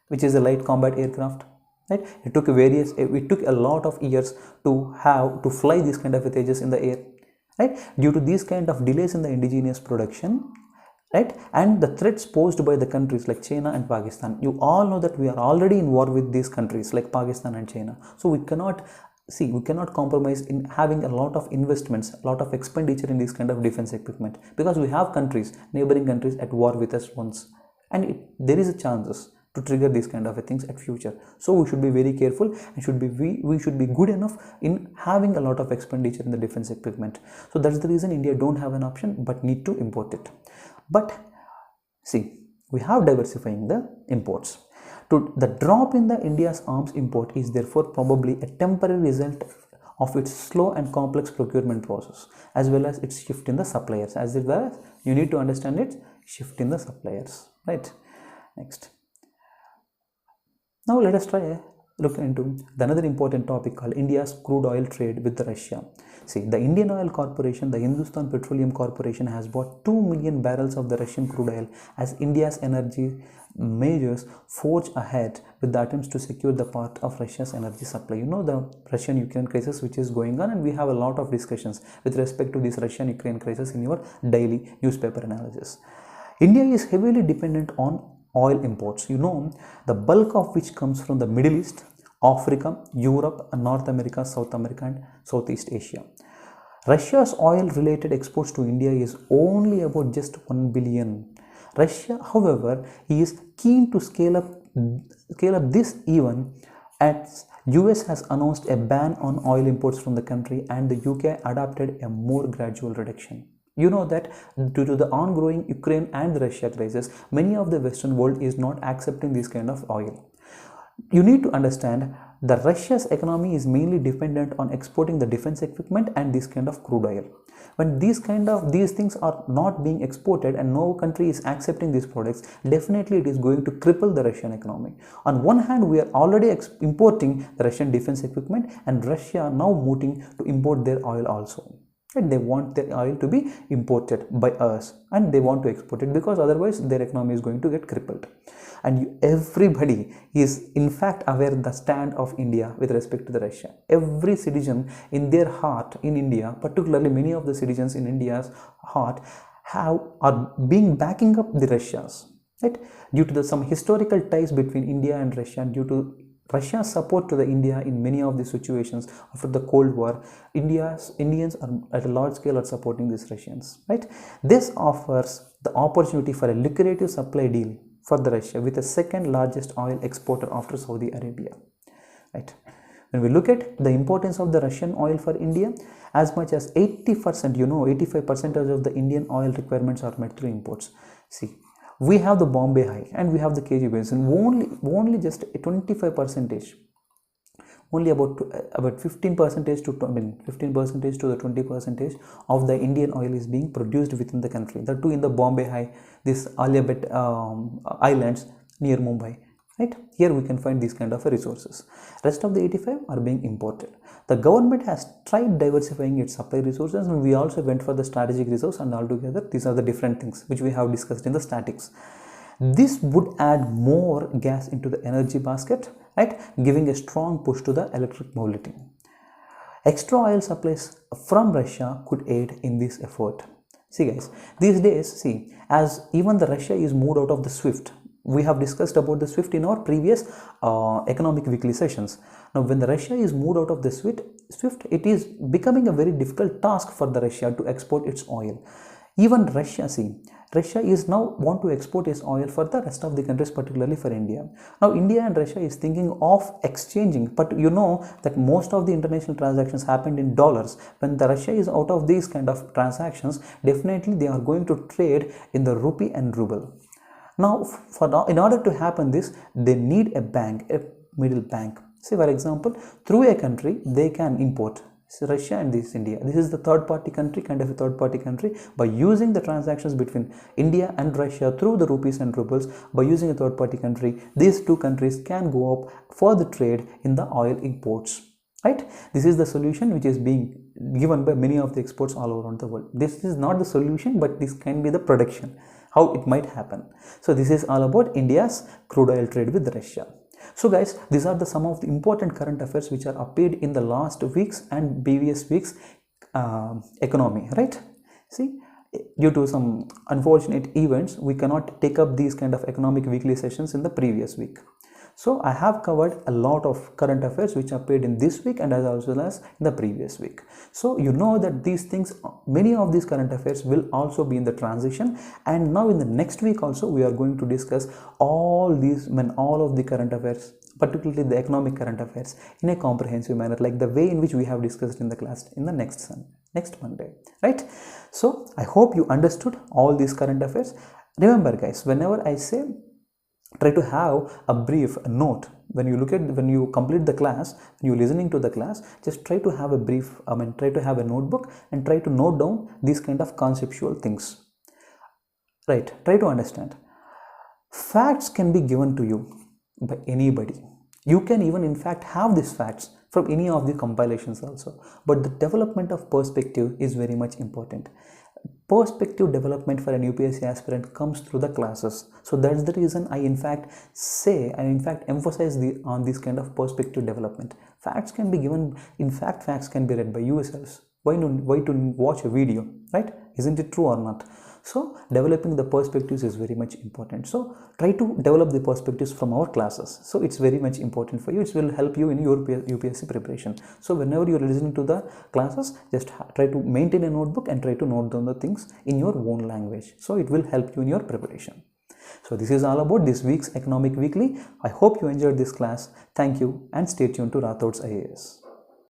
which is a light combat aircraft. Right? It took a lot of years to fly these kind of Tejas in the air, right? Due to these kind of delays in the indigenous production, right, and the threats posed by the countries like China and Pakistan. You all know that we are already in war with these countries like Pakistan and China. So we cannot compromise in having a lot of investments, a lot of expenditure in this kind of defense equipment, because we have neighboring countries at war with us once, and there is a chances to trigger these kind of things at future. So we should be very careful, and we should be good enough in having a lot of expenditure in the defense equipment. So that's the reason India don't have an option but need to import it. But see, we have diversifying the imports. The drop in the India's arms import is therefore probably a temporary result of its slow and complex procurement process, as well as its shift in the suppliers. As well as you need to understand its shift in the suppliers, right? Next. Now let us try look into another important topic called India's crude oil trade with Russia. See, the Indian Oil Corporation, the Hindustan Petroleum Corporation, has bought 2 million barrels of the Russian crude oil as India's energy measures forge ahead with the attempts to secure the part of Russia's energy supply. You know the Russian-Ukraine crisis which is going on, and we have a lot of discussions with respect to this Russian-Ukraine crisis in your daily newspaper analysis. India is heavily dependent on oil imports, you know, the bulk of which comes from the Middle East, Africa, Europe, North America, South America, and Southeast Asia. Russia's oil related exports to India is only about just 1 billion. Russia, however, is keen to scale up this even as US has announced a ban on oil imports from the country and the UK adopted a more gradual reduction. You know that due to the ongoing Ukraine and Russia crisis, many of the Western world is not accepting this kind of oil. You need to understand that Russia's economy is mainly dependent on exporting the defense equipment and this kind of crude oil. When these things are not being exported and no country is accepting these products, definitely it is going to cripple the Russian economy. On one hand, we are already importing the Russian defense equipment, and Russia now moving to import their oil also. And they want their oil to be imported by us, and they want to export it because otherwise their economy is going to get crippled. And everybody is in fact aware of the stand of India with respect to the Russia. Every citizen in their heart in India, particularly many of the citizens in India's heart, are being backing up the Russians, right? Due to some historical ties between India and Russia, and due to Russia's support to the India in many of the situations after the Cold War, Indians are at a large scale are supporting these Russians, right? This offers the opportunity for a lucrative supply deal for the Russia with the second largest oil exporter after Saudi Arabia, right? When we look at the importance of the Russian oil for India, as much as 80%, 85% of the Indian oil requirements are met through imports. See, we have the Bombay High and we have the KG Basin, only just 25%, only about 15% to 15% to the 20% of the Indian oil is being produced within the country. That too in the Bombay High, this Aliabet islands near Mumbai, right? Here we can find these kind of resources. Rest of the 85 are being imported. The government has tried diversifying its supply resources, and we also went for the strategic resource, and altogether these are the different things which we have discussed in the statics. This would add more gas into the energy basket, right, giving a strong push to the electric mobility. Extra oil supplies from Russia could aid in this effort. See guys, these days, as even the Russia is moved out of the SWIFT. We have discussed about the SWIFT in our previous economic weekly sessions. Now, when the Russia is moved out of the SWIFT, it is becoming a very difficult task for the Russia to export its oil. Even Russia is now want to export its oil for the rest of the countries, particularly for India. Now, India and Russia is thinking of exchanging, but you know that most of the international transactions happened in dollars. When the Russia is out of these kind of transactions, definitely they are going to trade in the rupee and ruble. Now, in order to happen this, they need a bank, a middle bank. Say for example, through a country, they can import Russia and this India. This is the third party country, kind of a third party country. By using the transactions between India and Russia through the rupees and rubles, by using a third party country, these two countries can go up for the trade in the oil imports. Right? This is the solution which is being given by many of the exports all around the world. This is not the solution, but this can be the prediction, how it might happen. So this is all about India's crude oil trade with Russia. So guys, these are some of the important current affairs which are appeared in the last weeks and previous weeks economy, right? See, due to some unfortunate events, we cannot take up these kind of economic weekly sessions in the previous week. So I have covered a lot of current affairs which appeared in this week and as well as in the previous week. So you know that these things, many of these current affairs will also be in the transition, and now in the next week also we are going to discuss all of the current affairs, particularly the economic current affairs, in a comprehensive manner, like the way in which we have discussed in the class in the next Monday, right? So I hope you understood all these current affairs. Remember guys, whenever I say try to have a brief note when you complete the class, when you're listening to the class, just try to have a brief, try to have a notebook and try to note down these kind of conceptual things, right? Try to understand. Facts can be given to you by anybody. You can even in fact have these facts from any of the compilations also, but the development of perspective is very much important. Perspective development for an UPSC aspirant comes through the classes. So that's the reason I in fact emphasize on this kind of perspective development. Facts can be given, in fact facts can be read by yourselves. Why to watch a video, right? Isn't it true or not? So developing the perspectives is very much important. So try to develop the perspectives from our classes. So it's very much important for you. It will help you in your UPSC preparation. So whenever you're listening to the classes, just try to maintain a notebook and try to note down the things in your own language. So it will help you in your preparation. So this is all about this week's Economic Weekly. I hope you enjoyed this class. Thank you and stay tuned to Rathods IAS.